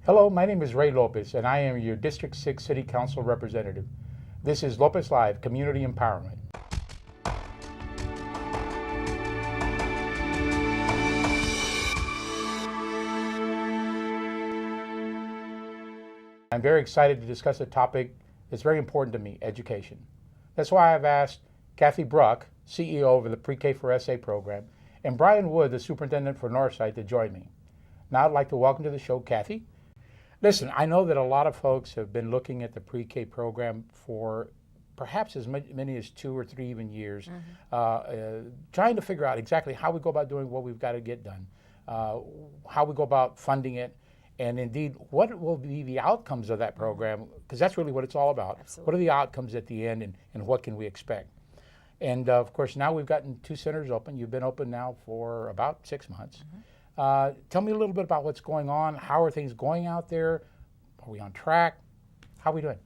Hello, my name is Ray Lopez, and I am your District 6 City Council representative. This is Lopez Live Community Empowerment. I'm very excited to discuss a topic that's very important to me, education. That's why I've asked Kathy Bruck, CEO of the Pre-K for SA program, and Brian Wood, the superintendent for Northside, to join me. Now I'd like to welcome to the show Kathy. Listen, I know that a lot of folks have been looking at the pre-K program for perhaps as many as 2 or 3 even years, trying to figure out exactly how we go about doing what we've got to get done, how we go about funding it, and indeed what will be the outcomes of that program, because that's really what it's all about. Absolutely. What are the outcomes at the end, and what can we expect? And of course, now we've gotten 2 centers open. You've been open now for about 6 months. Tell me a little bit about what's going on. How are things going out there? Are we on track? How are we doing?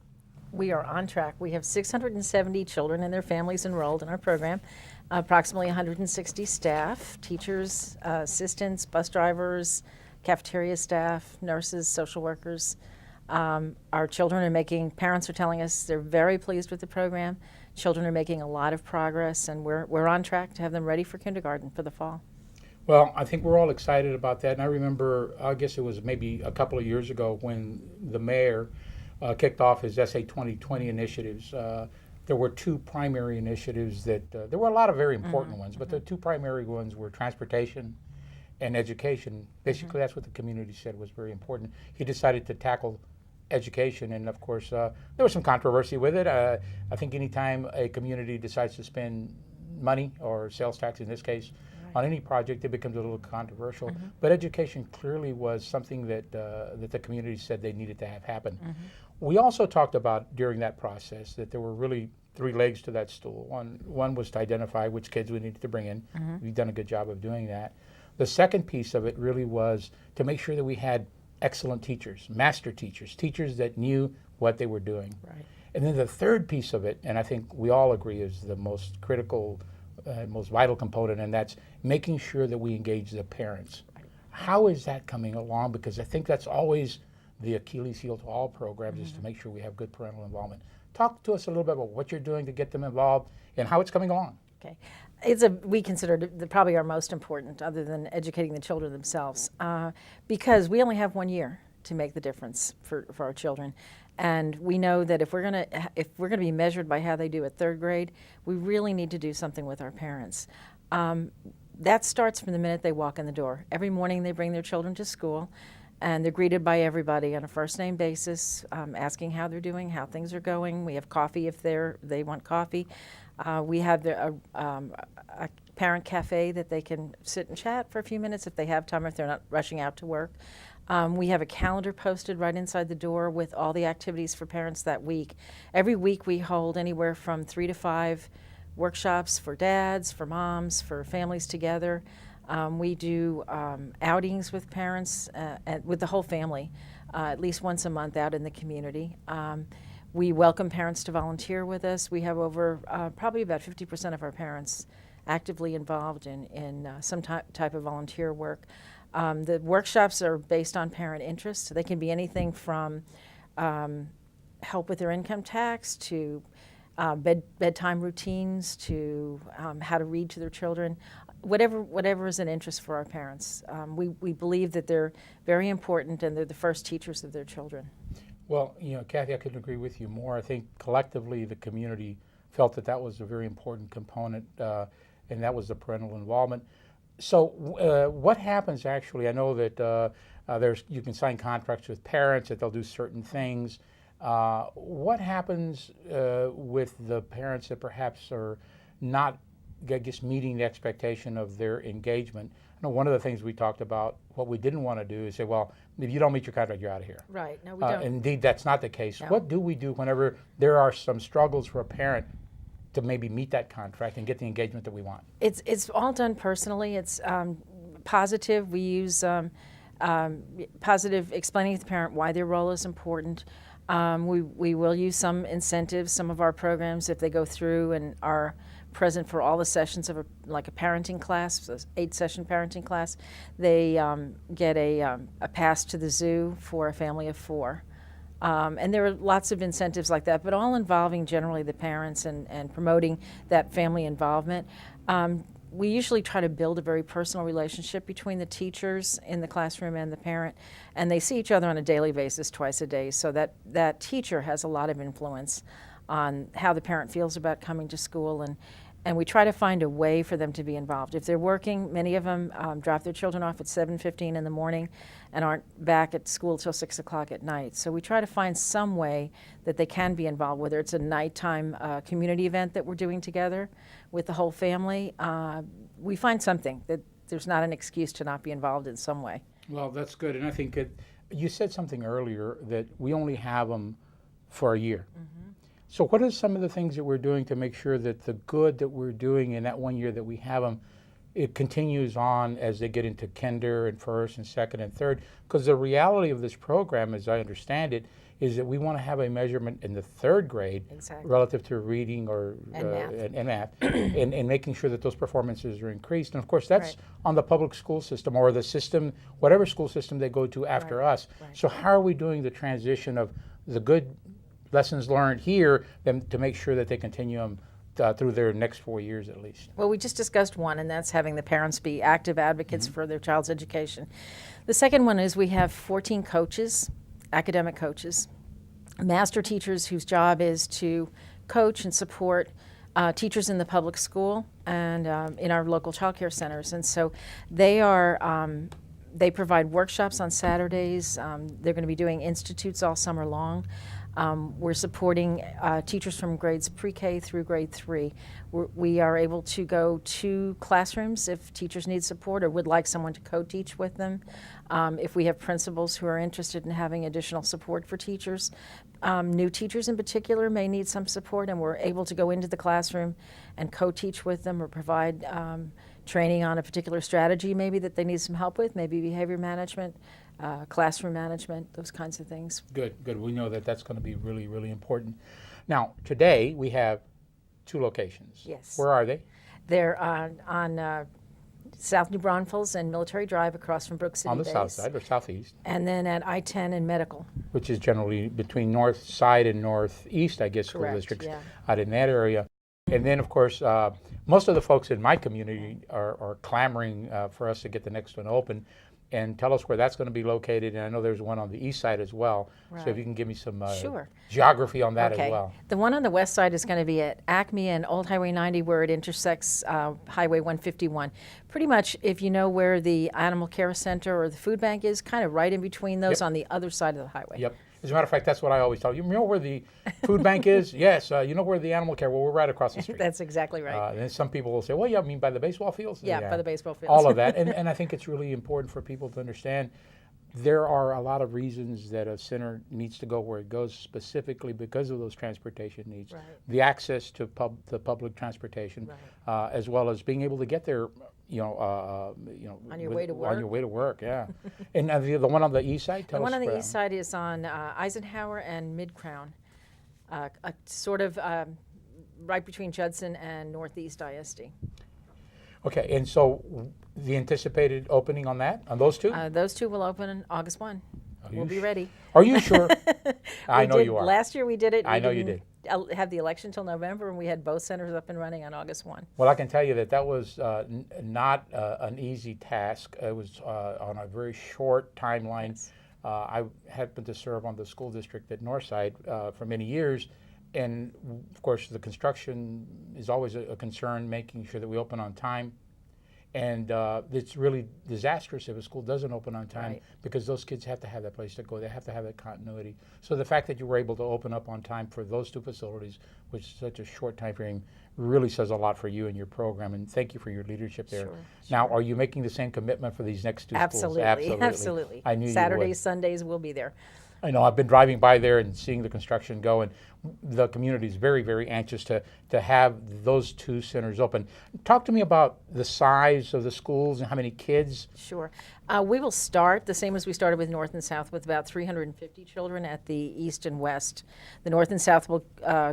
We are on track. We have 670 children and their families enrolled in our program, approximately 160 staff, teachers, assistants, bus drivers, cafeteria staff, nurses, social workers. Our children are parents are telling us they're very pleased with the program. Children are making a lot of progress, and we're on track to have them ready for kindergarten for the fall. Well, I think we're all excited about that. And I remember, I guess it was maybe a couple of years ago when the mayor kicked off his SA 2020 initiatives. There were 2 primary initiatives that, there were a lot of very important ones, but the 2 primary ones were transportation and education. Basically, that's what the community said was very important. He decided to tackle education, and of course, there was some controversy with it. I think anytime a community decides to spend money, or sales tax in this case, on any project, it becomes a little controversial. But education clearly was something that that the community said they needed to have happen. We also talked about during that process that there were really 3 legs to that stool. One was to identify which kids we needed to bring in. We've done a good job of doing that. The second piece of it really was to make sure that we had excellent teachers, master teachers, teachers that knew what they were doing. Right. And then the third piece of it, and I think we all agree is the most critical, most vital component, and that's making sure that we engage the parents. How is that coming along? Because I think that's always the Achilles heel to all programs, is to make sure we have good parental involvement. Talk to us a little bit about what you're doing to get them involved and how it's coming along. Okay. We consider it probably our most important, other than educating the children themselves, because we only have 1 year to make the difference for our children. And we know that if we're gonna be measured by how they do at 3rd grade, we really need to do something with our parents. That starts from the minute they walk in the door. Every morning they bring their children to school, and they're greeted by everybody on a first-name basis, asking how they're doing, how things are going. We have coffee if they want coffee. We have a parent cafe that they can sit and chat for a few minutes if they have time, if they're not rushing out to work. We have a calendar posted right inside the door with all the activities for parents that week. Every week we hold anywhere from 3 to 5 workshops for dads, for moms, for families together. We do outings with parents, with the whole family, at least once a month out in the community. We welcome parents to volunteer with us. We have over probably about 50% of our parents actively involved in some type of volunteer work. The workshops are based on parent interest. So they can be anything from help with their income tax to bedtime routines to how to read to their children. Whatever is an interest for our parents. We believe that they're very important, and they're the first teachers of their children. Well, Kathy, I couldn't agree with you more. I think collectively the community felt that that was a very important component, and that was the parental involvement. So what happens actually? I know that you can sign contracts with parents that they'll do certain things. What happens with the parents that perhaps are not, I guess, meeting the expectation of their engagement? I know one of the things we talked about, what we didn't want to do is say, well, if you don't meet your contract, you're out of here. Right. No, we don't. Indeed, that's not the case. No. What do we do whenever there are some struggles for a parent to maybe meet that contract and get the engagement that we want? It's all done personally. It's positive. We use positive, explaining to the parent why their role is important. We will use some incentives, some of our programs, if they go through and are present for all the sessions of like a parenting class, an 8-session parenting class. They get a pass to the zoo for a family of 4. And there are lots of incentives like that, but all involving generally the parents and promoting that family involvement. We usually try to build a very personal relationship between the teachers in the classroom and the parent, and they see each other on a daily basis, twice a day, so that teacher has a lot of influence on how the parent feels about coming to school, and we try to find a way for them to be involved. If they're working, many of them drop their children off at 7:15 in the morning and aren't back at school till 6 o'clock at night. So we try to find some way that they can be involved, whether it's a nighttime community event that we're doing together with the whole family. We find something that there's not an excuse to not be involved in some way. Well, that's good. And I think you said something earlier that we only have them for a year. Mm-hmm. So what are some of the things that we're doing to make sure that the good that we're doing in that 1 year that we have them, it continues on as they get into kinder and first and second and third? Because the reality of this program, as I understand it, is that we want to have a measurement in the 3rd grade Exactly. relative to reading or and math, and making sure that those performances are increased. And of course, that's Right. on the public school system or the system, whatever school system they go to after Right. us. Right. So how are we doing the transition of the good lessons learned here then to make sure that they continue them through their next 4 years at least? Well, we just discussed one, and that's having the parents be active advocates for their child's education. The second one is we have 14 coaches, academic coaches, master teachers whose job is to coach and support teachers in the public school and in our local child care centers. And so they provide workshops on Saturdays. They're going to be doing institutes all summer long. We're supporting teachers from grades pre-K through grade 3. We are able to go to classrooms if teachers need support or would like someone to co-teach with them. If we have principals who are interested in having additional support for teachers, new teachers in particular may need some support, and we're able to go into the classroom and co-teach with them or provide training on a particular strategy maybe that they need some help with, maybe behavior management, classroom management, those kinds of things. Good. We know that that's going to be really, really important. Now, today we have 2 locations. Yes. Where are they? They're on South New Braunfels and Military Drive across from Brook City On the Base. south side or southeast, And then at I-10 and Medical. which is generally between north side and northeast, I guess, school Correct, districts yeah. out in that area. And then, of course, most of the folks in my community are clamoring for us to get the next one open. And tell us where that's going to be located. And I know there's one on the east side as well. So if Right. you can give me some Sure. geography on that Okay. as well. The one on the west side is going to be at Acme and Old Highway 90 where it intersects Highway 151. Pretty much if you know where the Animal Care Center or the food bank is, kind of right in between those Yep. on the other side of the highway. Yep. As a matter of fact, that's what I always tell you. You know where the food bank is? Yes. You know where the animal care? Well, we're right across the street. That's exactly right. And then some people will say, well, yeah, I mean by the baseball fields? Yeah, by the baseball fields. All of that. And I think it's really important for people to understand there are a lot of reasons that a center needs to go where it goes, specifically because of those transportation needs. Right. The access to the public transportation, as well as being able to get there, On your way to work. On your way to work, yeah. And the one on the east side, tell The us one on the where- east side is on Eisenhower and Mid-Crown, sort of right between Judson and Northeast ISD. Okay, and so the anticipated opening on those 2? Those 2 will open on August 1. We'll be ready. Are you sure? I know you are. Last year we did it. I know We you didn't have the election till November, and we had both centers up and running on August 1. Well, I can tell you that was not an easy task. It was on a very short timeline. Yes. I happened to serve on the school district at Northside for many years. And of course, the construction is always a concern, making sure that we open on time. And it's really disastrous if a school doesn't open on time, Right. because those kids have to have that place to go. They have to have that continuity. So the fact that you were able to open up on time for those 2 facilities, which is such a short time frame, really says a lot for you and your program. And thank you for your leadership there. Sure, Now, are you making the same commitment for these next 2 Absolutely, schools? absolutely. I knew Saturdays, you would. Sundays, we'll be there. I know I've been driving by there and seeing the construction go, and the community is very, very anxious to have those 2 centers open. Talk to me about the size of the schools and how many kids. Sure. We will start the same as we started with North and South, with about 350 children at the East and West. The North and South will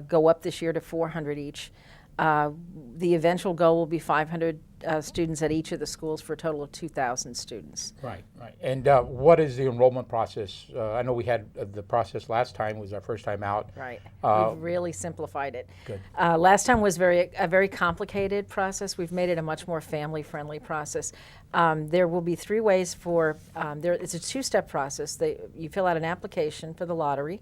go up this year to 400 each. The eventual goal will be 500 students at each of the schools for a total of 2,000 students. Right, right. And what is the enrollment process? I know we had the process last time, was our first time out. Right. We've really simplified it. Good. Last time was a very complicated process. We've made it a much more family-friendly process. There will be 3 ways for, it's a 2-step process. You fill out an application for the lottery,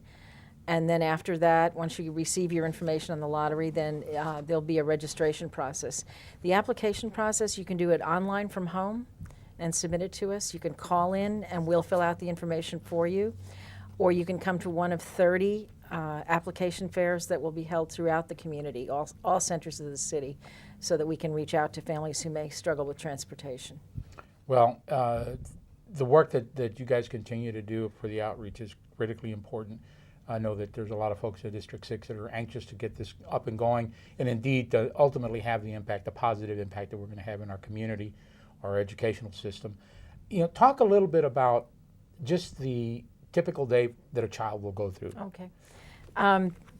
and then after that, once you receive your information on the lottery, then there'll be a registration process. The application process, you can do it online from home and submit it to us. You can call in and we'll fill out the information for you. Or you can come to one of 30 application fairs that will be held throughout the community, all centers of the city, so that we can reach out to families who may struggle with transportation. Well, the work that you guys continue to do for the outreach is critically important. I know that there's a lot of folks in District 6 that are anxious to get this up and going, and indeed to ultimately have the impact, the positive impact that we're going to have in our community, our educational system. Talk a little bit about just the typical day that a child will go through. Okay.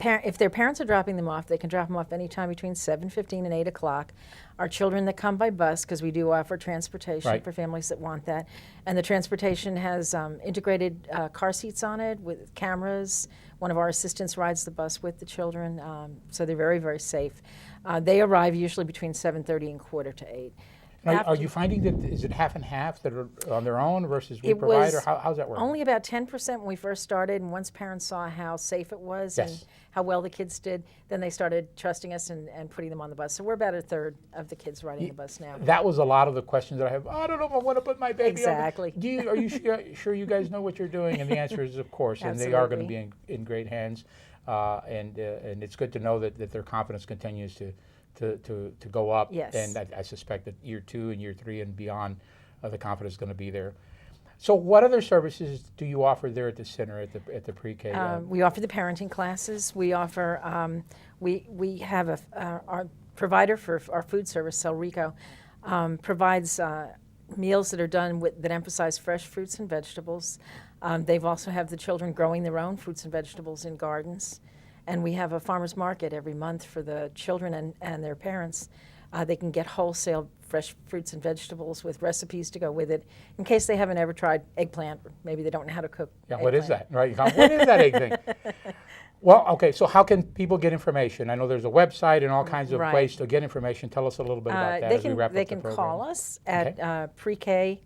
If their parents are dropping them off, they can drop them off anytime between 7:15 and 8 o'clock. Our children that come by bus, because we do offer transportation Right. for families that want that, and the transportation has integrated car seats on it with cameras. One of our assistants rides the bus with the children, so they're very, very safe. They arrive usually between 7:30 and 7:45. Now, are you finding that, is it half and half that are on their own versus we It provide, or was how's that work? only about 10% when we first started, and once parents saw how safe it was and Yes. how well the kids did, then they started trusting us and putting them on the bus. So we're about 1/3 of the kids riding the bus now. That was a lot of the questions that I have. I don't know if I want to put my baby Exactly. on. Are you sure you guys know what you're doing? And the answer is, of course, and they are going to Absolutely. be in great hands. And it's good to know that their confidence continues to go up. Yes. And I suspect that year 2 and year 3 and beyond, the confidence is going to be there. So what other services do you offer there at the center, at the pre-K? We offer the parenting classes. We offer, we have our provider for our food service, Celrico, provides meals that are done that emphasize fresh fruits and vegetables. They've also have the children growing their own fruits and vegetables in gardens. And we have a farmer's market every month for the children and their parents. They can get wholesale fresh fruits and vegetables with recipes to go with it, in case they haven't ever tried eggplant. Maybe they don't know how to cook eggplant. What is that? Right? What is that egg thing? Well, okay, so how can people get information? I know there's a website and all kinds of Right. ways to get information. Tell us a little bit about that as we wrap They up the can program. call us at pre-K,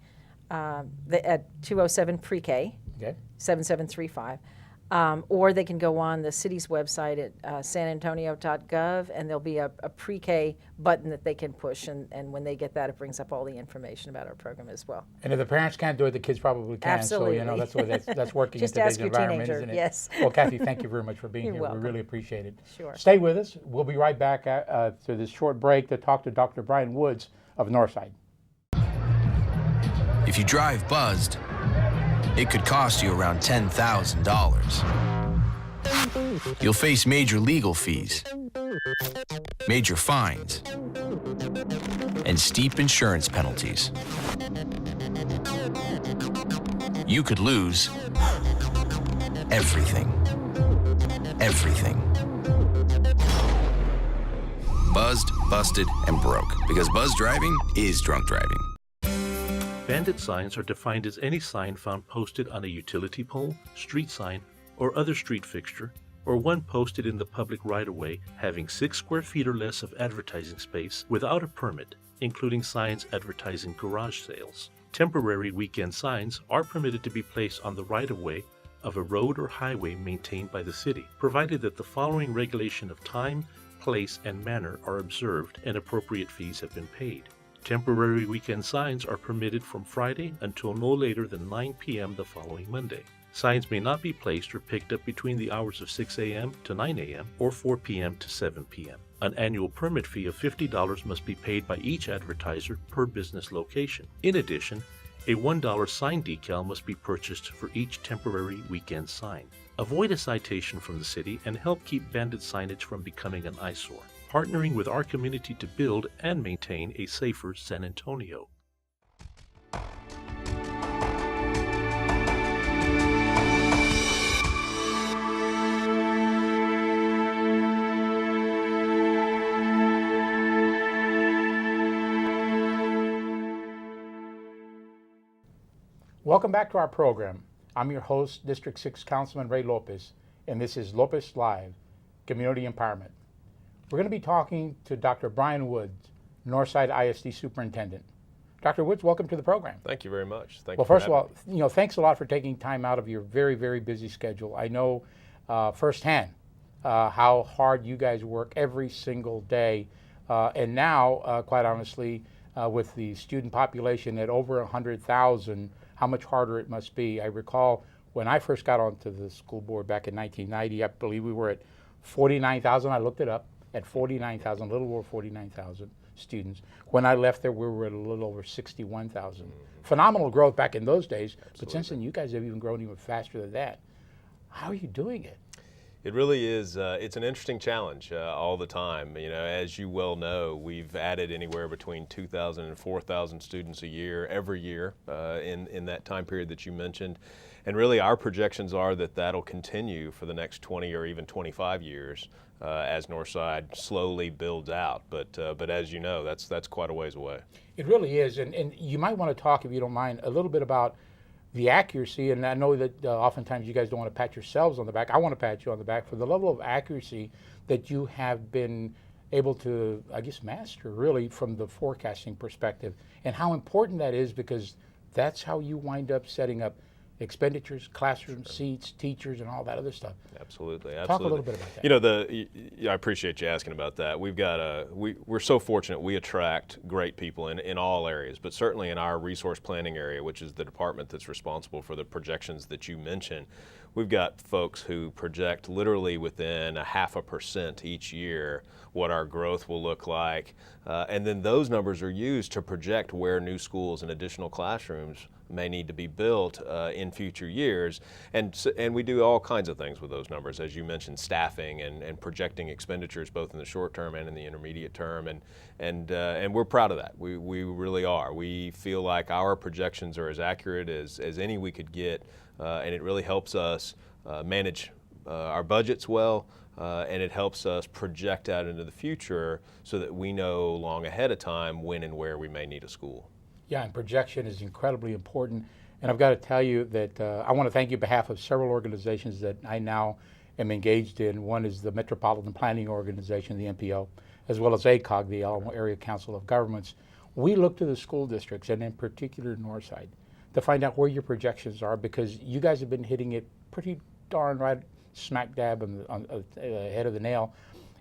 at 207 pre-K, Okay. 7735. Or they can go on the city's website at sanantonio.gov, and there'll be a pre-K button that they can push, and when they get that, it brings up all the information about our program as well. And if the parents can't do it, the kids probably can. Absolutely. So that's working Just in today's ask your environment, teenager, isn't it? yes. Well, Kathy, thank you very much for being You're here. welcome. We really appreciate it. Sure. Stay with us. We'll be right back to this short break to talk to Dr. Brian Woods of Northside. If you drive buzzed, it could cost you around $10,000. You'll face major legal fees, major fines, and steep insurance penalties. You could lose everything. Everything. Buzzed, busted, and broke. Because buzz driving is drunk driving. Bandit signs are defined as any sign found posted on a utility pole, street sign, or other street fixture, or one posted in the public right-of-way having 6 square feet or less of advertising space without a permit, including signs advertising garage sales. Temporary weekend signs are permitted to be placed on the right-of-way of a road or highway maintained by the city, provided that the following regulation of time, place, and manner are observed and appropriate fees have been paid. Temporary weekend signs are permitted from Friday until no later than 9 p.m. the following Monday. Signs may not be placed or picked up between the hours of 6 a.m. to 9 a.m. or 4 p.m. to 7 p.m. An annual permit fee of $50 must be paid by each advertiser per business location. In addition, a $1 sign decal must be purchased for each temporary weekend sign. Avoid a citation from the city and help keep bandit signage from becoming an eyesore, partnering with our community to build and maintain a safer San Antonio. Welcome back to our program. I'm your host, District 6 Councilman Ray Lopez, and this is Lopez Live, Community Empowerment. We're going to be talking to Dr. Brian Woods, Northside ISD Superintendent. Dr. Woods, welcome to the program. Thank you very much. Thank Well, you for first of having all, me. thanks a lot for taking time out of your very, very busy schedule. I know firsthand how hard you guys work every single day. And now, quite honestly, with the student population at over 100,000, how much harder it must be. I recall when I first got onto the school board back in 1990, I believe we were at 49,000. I looked it up, at 49,000, a little over 49,000 students. When I left there, we were at a little over 61,000. Phenomenal growth back in those days, but since then you guys have even grown even faster than that. How are you doing it? It really is, it's an interesting challenge all the time. You know, as you well know, we've added anywhere between 2,000 and 4,000 students a year, every year in that time period that you mentioned. And really our projections are that that'll continue for the next 20 or even 25 years as Northside slowly builds out. But as you know, that's quite a ways away. It really is, and you might want to talk, if you don't mind, a little bit about the accuracy, and I know that oftentimes you guys don't want to pat yourselves on the back. I want to pat you on the back for the level of accuracy that you have been able to, I guess, master really from the forecasting perspective, and how important that is, because that's how you wind up setting up expenditures, classroom seats, teachers, and all that other stuff. Absolutely, absolutely. Talk a little bit about that. You know, I appreciate you asking about that. We've got we're so fortunate we attract great people in all areas, but certainly in our resource planning area, which is the department that's responsible for the projections that you mentioned. We've got folks who project literally within 0.5% each year what our growth will look like, and then those numbers are used to project where new schools and additional classrooms may need to be built in future years, and we do all kinds of things with those numbers, as you mentioned, staffing and projecting expenditures both in the short term and in the intermediate term, and we're proud of that. We really are. We feel like our projections are as accurate as any we could get, and it really helps us manage our budgets well, and it helps us project out into the future so that we know long ahead of time when and where we may need a school. Yeah, and projection is incredibly important. And I've got to tell you that I want to thank you on behalf of several organizations that I now am engaged in. One is the Metropolitan Planning Organization, the MPO, as well as ACOG, the Alamo Area Council of Governments. We look to the school districts, and in particular Northside, to find out where your projections are, because you guys have been hitting it pretty darn right smack dab on the head of the nail.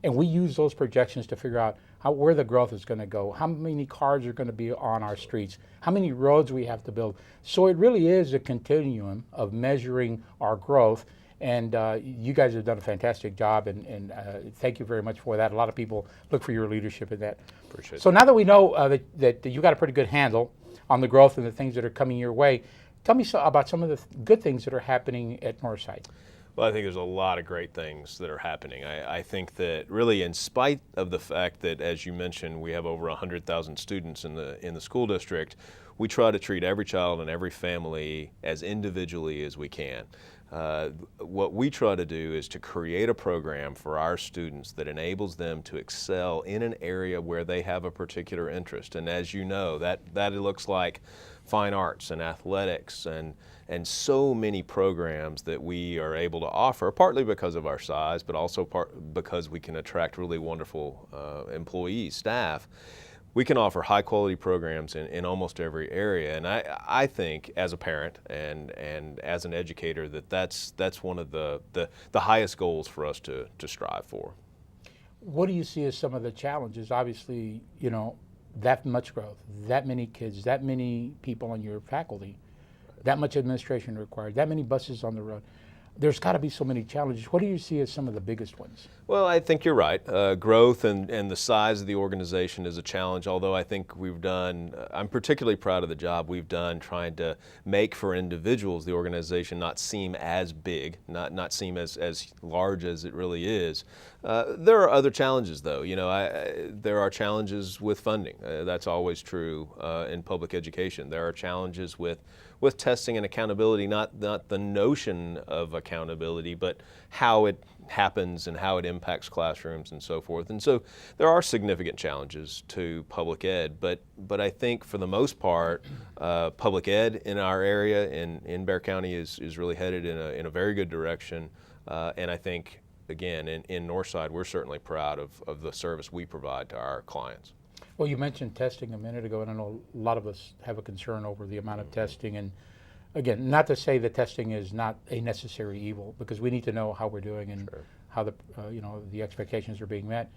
And we use those projections to figure out where the growth is going to go, how many cars are going to be on our streets, how many roads we have to build. So it really is a continuum of measuring our growth. And you guys have done a fantastic job, and thank you very much for that. A lot of people look for your leadership in that. Appreciate So that. now that we know that you got a pretty good handle on the growth and the things that are coming your way, tell me about some of the good things that are happening at Northside. Well, I think there's a lot of great things that are happening. I think that really, in spite of the fact that, as you mentioned, we have over 100,000 students in the school district, we try to treat every child and every family as individually as we can. What we try to do is to create a program for our students that enables them to excel in an area where they have a particular interest. And as you know, that looks like fine arts and athletics and so many programs that we are able to offer, partly because of our size, but also because we can attract really wonderful employees, staff. We can offer high quality programs in almost every area, and I think as a parent and as an educator that's one of the highest goals for us to strive for. What do you see as some of the challenges? Obviously, you know, that much growth, that many kids, that many people on your faculty, that much administration required, that many buses on the road. There's got to be so many challenges. What do you see as some of the biggest ones? Well, I think you're right. Growth and the size of the organization is a challenge, although I think I'm particularly proud of the job we've done trying to make for individuals the organization not seem as big, not seem as large as it really is. There are other challenges, though. You know, there are challenges with funding. That's always true in public education. There are challenges with with testing and accountability, not the notion of accountability, but how it happens and how it impacts classrooms and so forth. And so there are significant challenges to public ed, but I think for the most part, public ed in our area in Bexar County is really headed in a very good direction. And I think, again, in Northside, we're certainly proud of the service we provide to our clients. Well, you mentioned testing a minute ago, and I know a lot of us have a concern over the amount of testing. And again, not to say that testing is not a necessary evil, because we need to know how we're doing and how the expectations are being met.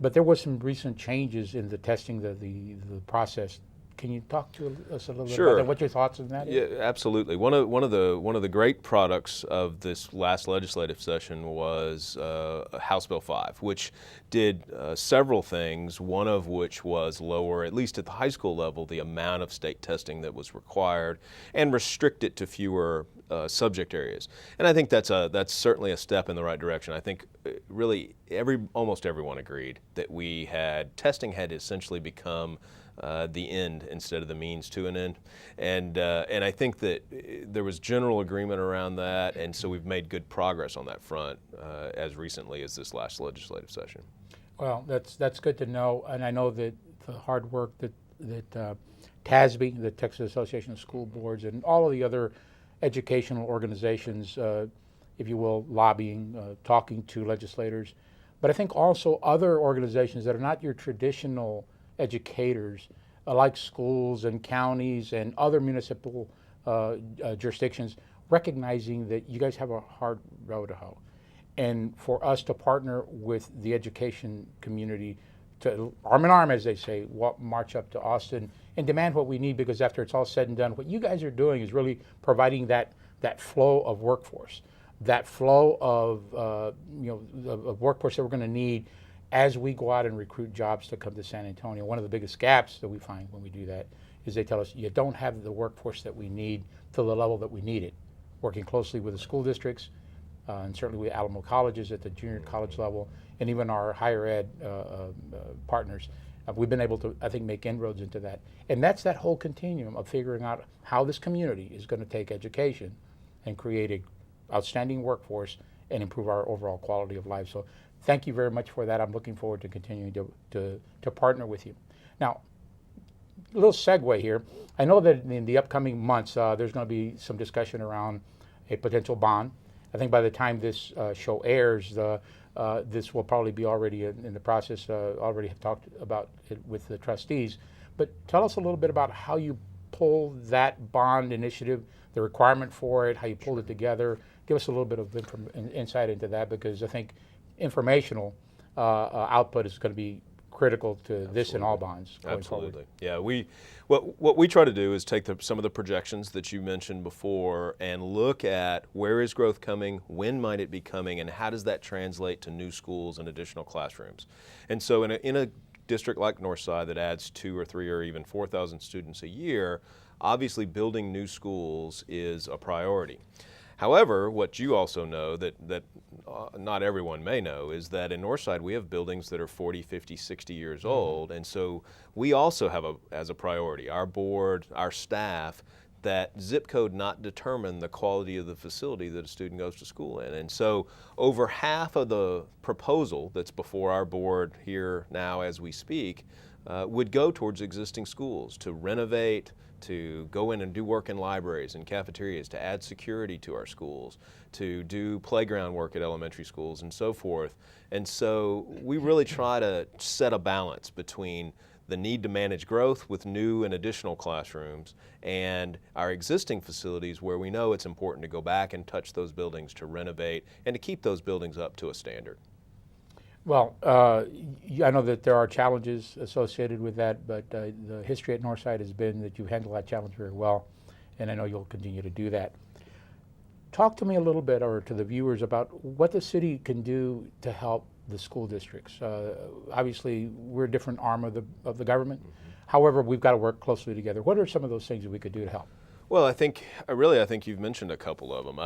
But there was some recent changes in the testing, the process. Can you talk to us a little bit about that? What your thoughts on that? Yeah, absolutely. One of the great products of this last legislative session was House Bill 5, which did several things. One of which was lower, at least at the high school level, the amount of state testing that was required, and restrict it to fewer subject areas. And I think that's certainly a step in the right direction. I think really almost everyone agreed that testing had essentially become the end instead of the means to an end, and I think that there was general agreement around that, and so we've made good progress on that front as recently as this last legislative session. Well, that's good to know, and I know that the hard work that TASB, the Texas Association of School Boards, and all of the other educational organizations, if you will, lobbying, talking to legislators, but I think also other organizations that are not your traditional educators, like schools and counties and other municipal jurisdictions, recognizing that you guys have a hard road to hoe. And for us to partner with the education community to arm in arm, as they say, march up to Austin and demand what we need, because after it's all said and done, what you guys are doing is really providing that flow of workforce, that flow of workforce that we're going to need as we go out and recruit jobs to come to San Antonio. One of the biggest gaps that we find when we do that is they tell us, you don't have the workforce that we need to the level that we need it. Working closely with the school districts, and certainly with Alamo colleges at the junior college level, and even our higher ed partners, we've been able to, I think, make inroads into that. And that's that whole continuum of figuring out how this community is going to take education and create an outstanding workforce and improve our overall quality of life. So thank you very much for that. I'm looking forward to continuing to partner with you. Now, a little segue here. I know that in the upcoming months, there's going to be some discussion around a potential bond. I think by the time this show airs, this will probably be already in the process, already have talked about it with the trustees. But tell us a little bit about how you pulled that bond initiative, the requirement for it, how you pulled it together. Give us a little bit of insight into that, because I think informational output is going to be critical to this and all bonds going forward. Yeah, what we try to do is take some of the projections that you mentioned before and look at where is growth coming, when might it be coming, and how does that translate to new schools and additional classrooms. And so in a district like Northside that adds 2 or 3 or even 4,000 students a year, obviously building new schools is a priority. However, what you also know that not everyone may know is that in Northside we have buildings that are 40, 50, 60 years old, and so we also have as a priority, our board, our staff, that zip code not determine the quality of the facility that a student goes to school in. And so over half of the proposal that's before our board here now as we speak would go towards existing schools to renovate, to go in and do work in libraries and cafeterias, to add security to our schools, to do playground work at elementary schools and so forth. And so we really try to set a balance between the need to manage growth with new and additional classrooms and our existing facilities where we know it's important to go back and touch those buildings, to renovate, and to keep those buildings up to a standard. Well, I know that there are challenges associated with that, but the history at Northside has been that you handle that challenge very well, and I know you'll continue to do that. Talk to me a little bit, or to the viewers, about what the city can do to help the school districts. Obviously, we're a different arm of the government. Mm-hmm. However, we've got to work closely together. What are some of those things that we could do to help? Well, I think you've mentioned a couple of them.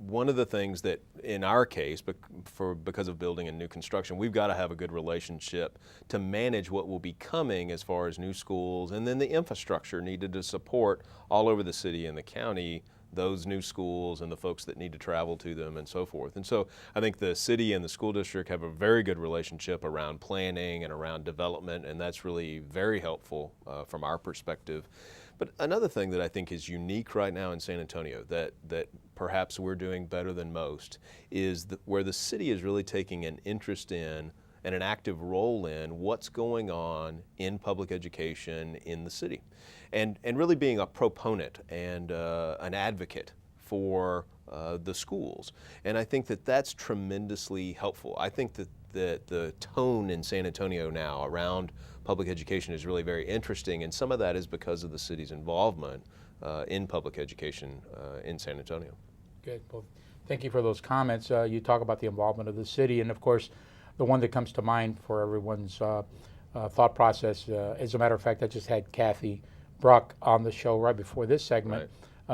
one of the things that, in our case, because of building and new construction, we've got to have a good relationship to manage what will be coming as far as new schools, and then the infrastructure needed to support all over the city and the county those new schools and the folks that need to travel to them and so forth. And so I think the city and the school district have a very good relationship around planning and around development, and that's really very helpful from our perspective. But another thing that I think is unique right now in San Antonio that perhaps we're doing better than most is where the city is really taking an interest in and an active role in what's going on in public education in the city. And really being a proponent and an advocate for the schools. And I think that that's tremendously helpful. I think that the tone in San Antonio now around public education is really very interesting, and some of that is because of the city's involvement in public education in San Antonio. Good. Well, thank you for those comments. You talk about the involvement of the city, and of course, the one that comes to mind for everyone's thought process. As a matter of fact, I just had Kathy Bruck on the show right before this segment,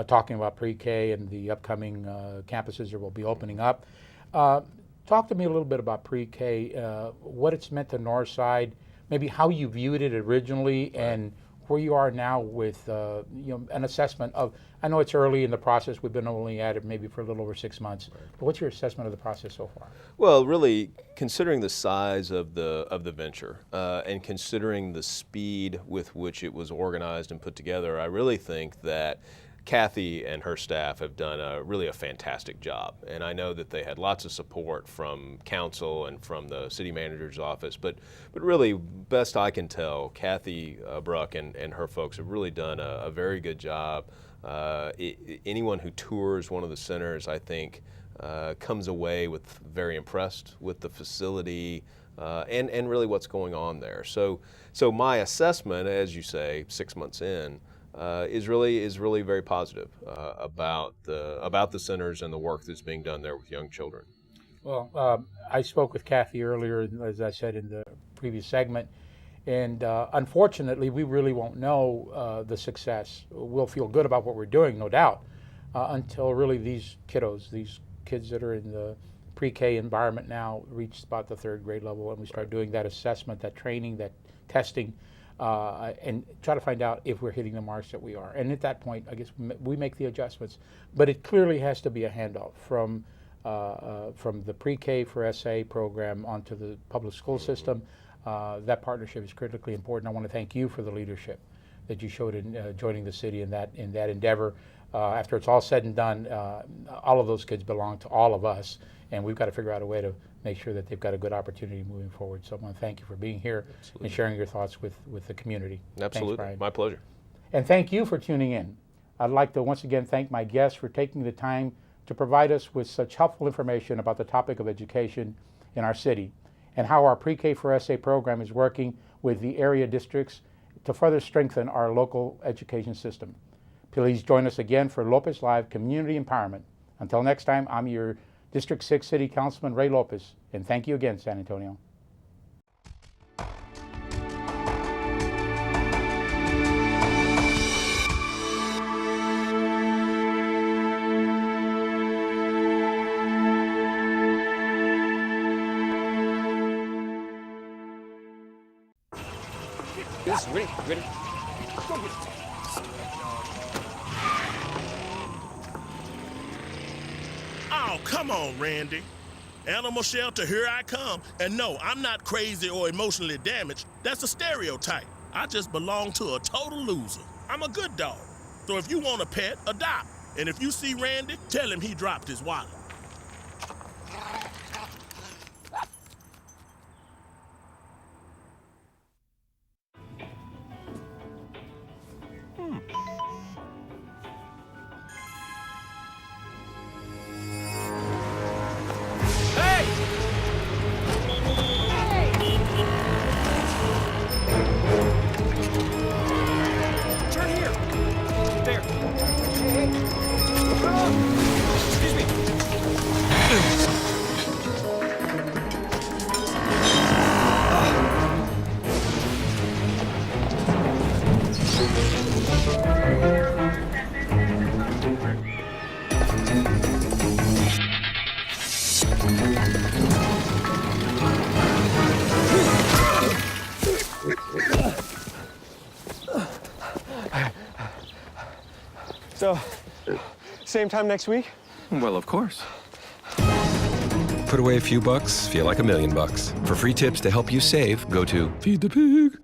talking about pre-K and the upcoming campuses that will be opening up. Talk to me a little bit about pre-K, what it's meant to Northside, maybe how you viewed it originally, and where you are now with an assessment of. I know it's early in the process. We've been only at it maybe for a little over 6 months. But what's your assessment of the process so far? Well, really, considering the size of the venture and considering the speed with which it was organized and put together, I really think that Kathy and her staff have done really a fantastic job. And I know that they had lots of support from council and from the city manager's office, but really, best I can tell, Kathy Bruck and her folks have really done a very good job. Anyone who tours one of the centers, I think, comes away with very impressed with the facility and really what's going on there. So my assessment, as you say, 6 months in, is really very positive about the centers and the work that's being done there with young children. Well, I spoke with Kathy earlier, as I said in the previous segment, and unfortunately, we really won't know the success. We'll feel good about what we're doing, no doubt, until really these kids that are in the pre-K environment now reach about the 3rd grade level, and we start doing that assessment, that training, that testing, and try to find out if we're hitting the marks that we are. And at that point, I guess we make the adjustments. But it clearly has to be a handoff from the pre-K for SA program onto the public school system. That partnership is critically important. I want to thank you for the leadership that you showed in joining the city in that endeavor. After it's all said and done, all of those kids belong to all of us, and we've got to figure out a way to make sure that they've got a good opportunity moving forward. So I want to thank you for being here and sharing your thoughts with the community. Absolutely. Thanks, Brian. My pleasure. And thank you for tuning in. I'd like to once again thank my guests for taking the time to provide us with such helpful information about the topic of education in our city and how our Pre-K for SA program is working with the area districts to further strengthen our local education system. Please join us again for Lopez Live Community Empowerment. Until next time, I'm your District 6 City Councilman Ray Lopez, and thank you again, San Antonio. Yes, ready. Go get it. Oh, come on, Randy. Animal shelter, here I come. And no, I'm not crazy or emotionally damaged. That's a stereotype. I just belong to a total loser. I'm a good dog. So if you want a pet, adopt. And if you see Randy, tell him he dropped his wallet. Turn here. There. Hey. Excuse me. So, same time next week? Well, of course. Put away a few bucks, feel like $1,000,000. For free tips to help you save, go to feedthepig.